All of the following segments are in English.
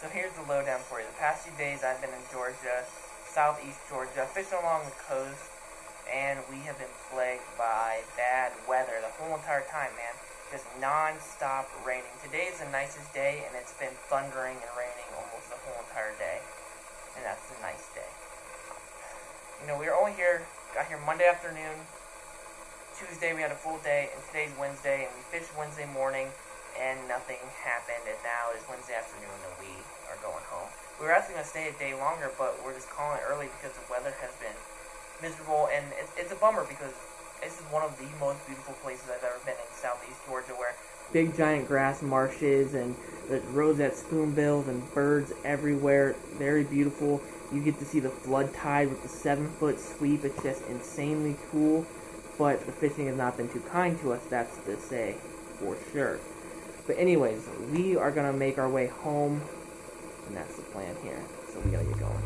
So here's the lowdown for you. The past few days I've been in Georgia, southeast Georgia, fishing along the coast, and we have been plagued by bad weather the whole entire time, man. Just non-stop raining. Today is the nicest day, and it's been thundering and raining almost the whole entire day. And that's a nice day. You know, we were only here, got here Monday afternoon. Tuesday we had a full day, and today's Wednesday, and we fished Wednesday morning, and nothing happened, and now is Wednesday afternoon, and we are going home. We were actually going to stay a day longer, but we're just calling it early because the weather has been miserable, and it's a bummer because this is one of the most beautiful places I've ever been in southeast Georgia, where big giant grass marshes, and the roseate spoonbills, and birds everywhere. Very beautiful. You get to see the flood tide with the 7-foot sweep. It's just insanely cool. But the fishing has not been too kind to us, that's to say, for sure. But anyways, we are going to make our way home, and that's the plan here. So we got to get going.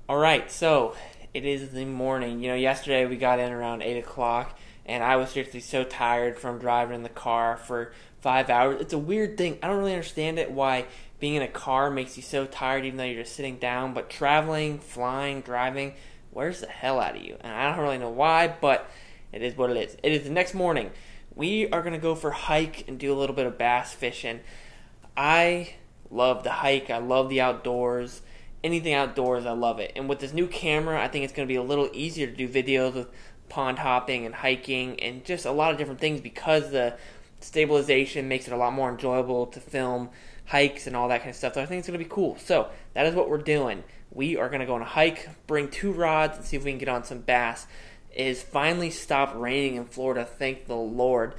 Alright, so it is the morning. You know, yesterday we got in around 8 o'clock, and I was seriously so tired from driving in the car for 5 hours. It's a weird thing. I don't really understand it, why being in a car makes you so tired even though you're just sitting down, but traveling, flying, driving, wears the hell out of you. And I don't really know why, but it is what it is. It is the next morning. We are going to go for a hike and do a little bit of bass fishing. I love the hike. I love the outdoors. Anything outdoors, I love it. And with this new camera, I think it's going to be a little easier to do videos with pond hopping and hiking and just a lot of different things because the stabilization makes it a lot more enjoyable to film hikes and all that kind of stuff. So I think it's going to be cool. So that is what we're doing. We are going to go on a hike, bring 2 rods, and see if we can get on some bass. It has finally stopped raining in Florida, thank the Lord.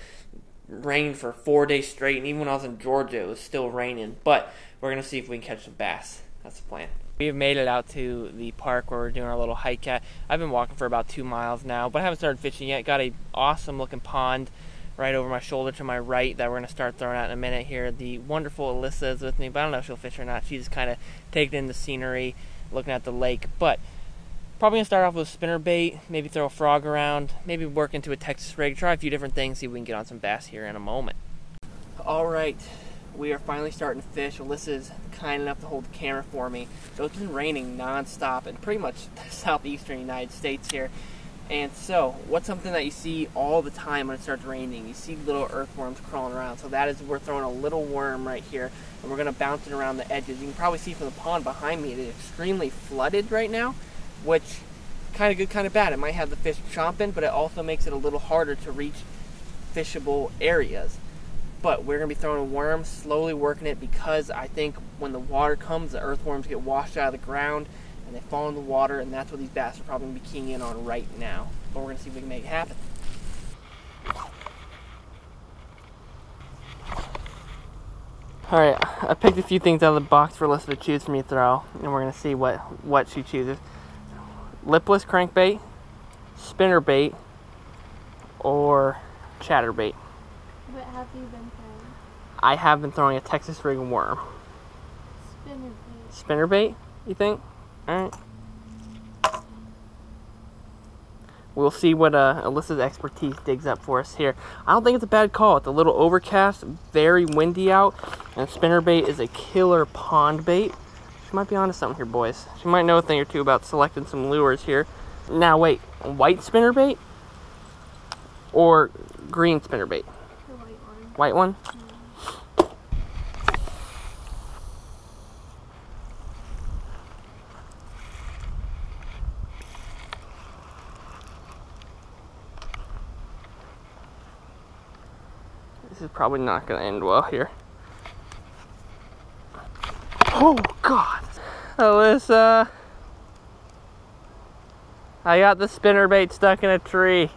Rained for 4 days straight, and even when I was in Georgia, it was still raining. But we're going to see if we can catch some bass. That's the plan. We have made it out to the park where we're doing our little hike at. I've been walking for about 2 miles now, but I haven't started fishing yet. Got a awesome looking pond right over my shoulder to my right that we're going to start throwing out in a minute here. The wonderful Alyssa is with me, but I don't know if she'll fish or not. She's kind of taking in the scenery, looking at the lake. But probably going to start off with a spinner bait, maybe throw a frog around, maybe work into a Texas rig, try a few different things, see if we can get on some bass here in a moment. Alright, we are finally starting to fish. Alyssa's kind enough to hold the camera for me. So it's been raining non-stop in pretty much the southeastern United States here. And so, what's something that you see all the time when it starts raining? You see little earthworms crawling around. So that is, we're throwing a little worm right here, and we're going to bounce it around the edges. You can probably see from the pond behind me, it is extremely flooded right now, which kind of good, kind of bad. It might have the fish chomping, but it also makes it a little harder to reach fishable areas. But we're going to be throwing a worm, slowly working it, because I think when the water comes, the earthworms get washed out of the ground, and they fall in the water, and that's what these bass are probably going to be keying in on right now. But we're going to see if we can make it happen. Alright, I picked a few things out of the box for Alyssa to choose for me to throw, and we're going to see what she chooses. Lipless crankbait, spinnerbait, or chatterbait. What have you been throwing? I have been throwing a Texas rig worm. Spinnerbait. Spinnerbait, you think? Alright. We'll see what Alyssa's expertise digs up for us here. I don't think it's a bad call. It's a little overcast, very windy out, and spinnerbait is a killer pond bait. She might be onto something here, boys. She might know a thing or two about selecting some lures here. Now wait, white spinnerbait or green spinnerbait? The white one. White one? This is probably not going to end well here. Oh, God. Alyssa. I got the spinnerbait stuck in a tree.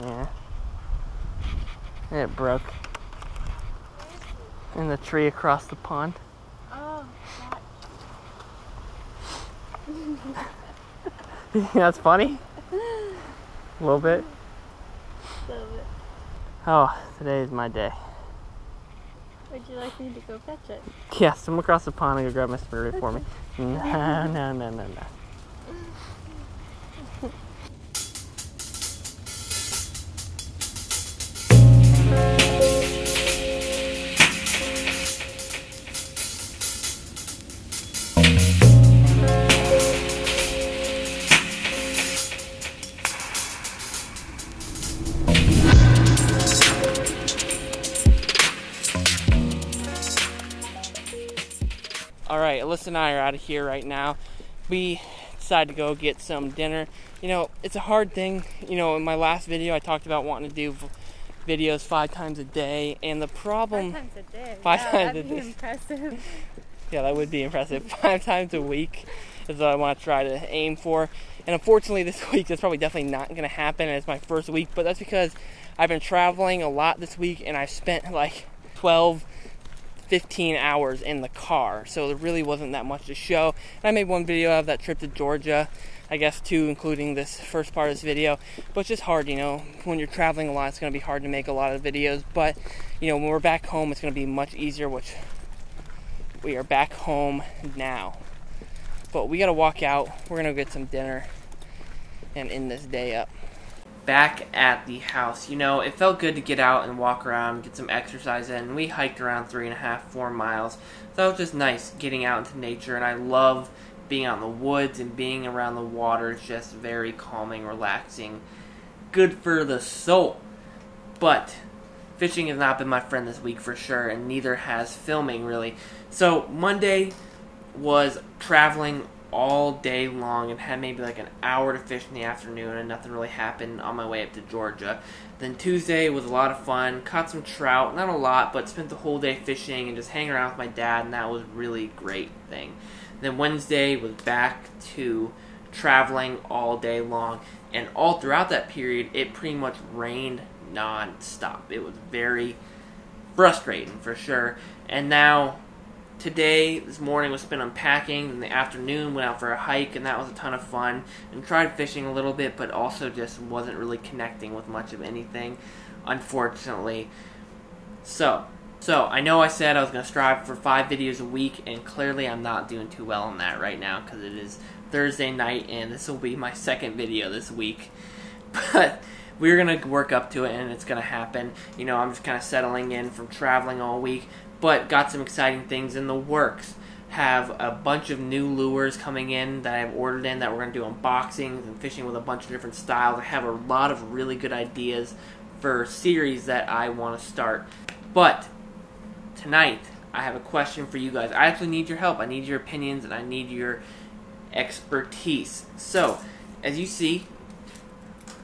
Yeah. It broke. In the tree across the pond. Oh, That's funny. A little bit. love it. Oh, today is my day. Would you like me to go fetch it? Yeah, swim across the pond and go grab my spinnerbait for me. No. Alright, Alyssa and I are out of here right now. We decided to go get some dinner. You know, it's a hard thing. You know, in my last video I talked about wanting to do videos 5 times a day, and the problem... 5 times a day? 5 times a that'd day. be impressive. Yeah, that would be impressive. 5 times a week is what I want to try to aim for. And unfortunately this week that's probably definitely not going to happen as my first week, but that's because I've been traveling a lot this week and I've spent like 15 hours in the car, so there really wasn't that much to show. And I made one video of that trip to Georgia, I guess 2 including this first part of this video, but it's just hard, you know, when you're traveling a lot it's going to be hard to make a lot of videos, but you know, when we're back home it's going to be much easier, which we are back home now. But we got to walk out, we're going to get some dinner and end this day up. Back at the house, you know, it felt good to get out and walk around, get some exercise in. We hiked around 3.5, 4 miles. So it was just nice getting out into nature, and I love being out in the woods and being around the water. It's just very calming, relaxing, good for the soul. But fishing has not been my friend this week for sure, and neither has filming really. So Monday was traveling all day long and had maybe like an hour to fish in the afternoon, and nothing really happened on my way up to Georgia. Then Tuesday was a lot of fun, caught some trout, not a lot, but spent the whole day fishing and just hanging around with my dad, and that was a really great thing. Then Wednesday was back to traveling all day long, and all throughout that period it pretty much rained non-stop. It was very frustrating for sure. And now today, this morning was spent unpacking. In the afternoon, went out for a hike, and that was a ton of fun. And tried fishing a little bit, but also just wasn't really connecting with much of anything, unfortunately. So I know I said I was going to strive for 5 videos a week, and clearly I'm not doing too well on that right now, because it is Thursday night, and this will be my 2nd video this week. But we're going to work up to it, and it's going to happen. You know, I'm just kind of settling in from traveling all week. But got some exciting things in the works. Have a bunch of new lures coming in that I've ordered in that we're going to do unboxings and fishing with a bunch of different styles. I have a lot of really good ideas for series that I want to start. But tonight, I have a question for you guys. I actually need your help. I need your opinions and I need your expertise. So, as you see,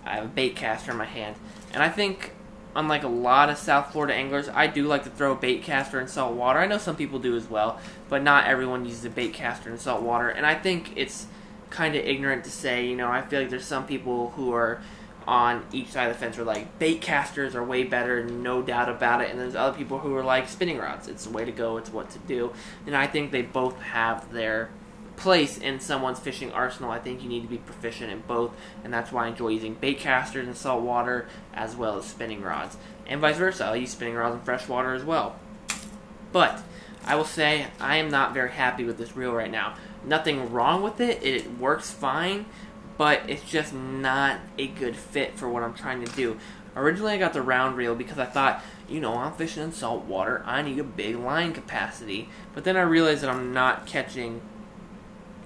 I have a baitcaster in my hand. And I think, unlike a lot of South Florida anglers, I do like to throw a baitcaster in salt water. I know some people do as well, but not everyone uses a baitcaster in salt water. And I think it's kind of ignorant to say, you know, I feel like there's some people who are on each side of the fence who are like, baitcasters are way better, no doubt about it. And there's other people who are like, spinning rods, it's the way to go, it's what to do. And I think they both have their place in someone's fishing arsenal. I think you need to be proficient in both, and that's why I enjoy using baitcasters in salt water as well as spinning rods, and vice versa. I'll use spinning rods in fresh water as well. But I will say I am not very happy with this reel right now. nothing wrong with it. It works fine, but it's just not a good fit for what I'm trying to do. Originally, I got the round reel because I thought, you know, I'm fishing in salt water. I need a big line capacity. But then I realized that I'm not catching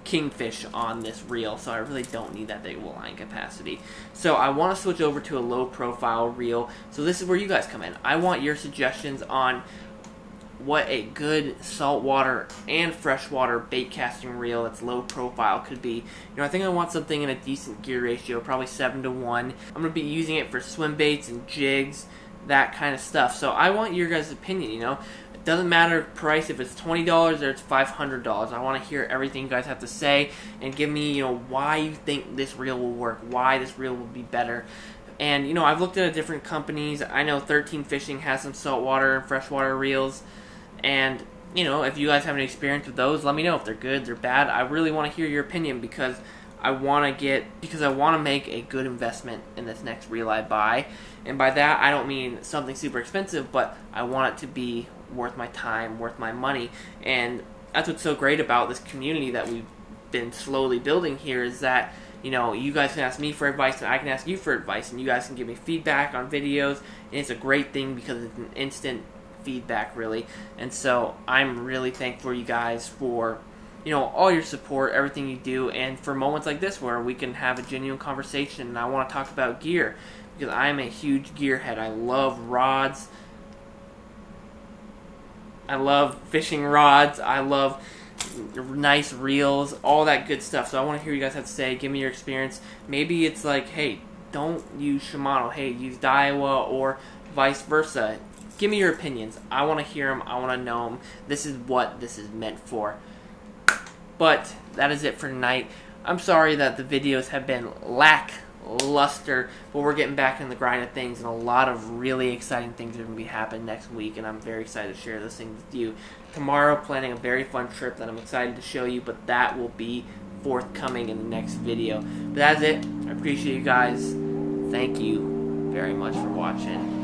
kingfish on this reel, so I really don't need that big of a line capacity. So I want to switch over to a low profile reel. So this is where you guys come in. I want your suggestions on what a good saltwater and freshwater bait casting reel that's low profile could be. You know, I think I want something in a decent gear ratio, probably 7 to 1. I'm going to be using it for swim baits and jigs, that kind of stuff. So I want your guys' opinion, you know. It doesn't matter price, if it's $20 or it's $500. I want to hear everything you guys have to say and give me, you know, why you think this reel will work, why this reel will be better. And, you know, I've looked at different companies. I know 13 Fishing has some saltwater and freshwater reels. And, you know, if you guys have any experience with those, let me know if they're good, they're bad. I really want to hear your opinion because I want to make a good investment in this next reel I buy. And by that, I don't mean something super expensive, but I want it to be worth my time, worth my money. And that's what's so great about this community that we've been slowly building here, is that, you know, you guys can ask me for advice and I can ask you for advice, and you guys can give me feedback on videos. And it's a great thing because it's an instant feedback, really. And so I'm really thankful for you guys for, you know, all your support, everything you do, and for moments like this where we can have a genuine conversation. And I want to talk about gear because I'm a huge gearhead. I love rods. I love fishing rods. I love nice reels, all that good stuff. So I want to hear what you guys have to say. Give me your experience. Maybe it's like, hey, don't use Shimano. Hey, use Daiwa, or vice versa. Give me your opinions. I want to hear them. I want to know them. This is what this is meant for. But that is it for tonight. I'm sorry that the videos have been lackluster, but we're getting back in the grind of things, and a lot of really exciting things are going to be happening next week, and I'm very excited to share those things with you. Tomorrow, planning a very fun trip that I'm excited to show you, but that will be forthcoming in the next video. But that's it. I appreciate you guys. Thank you very much for watching.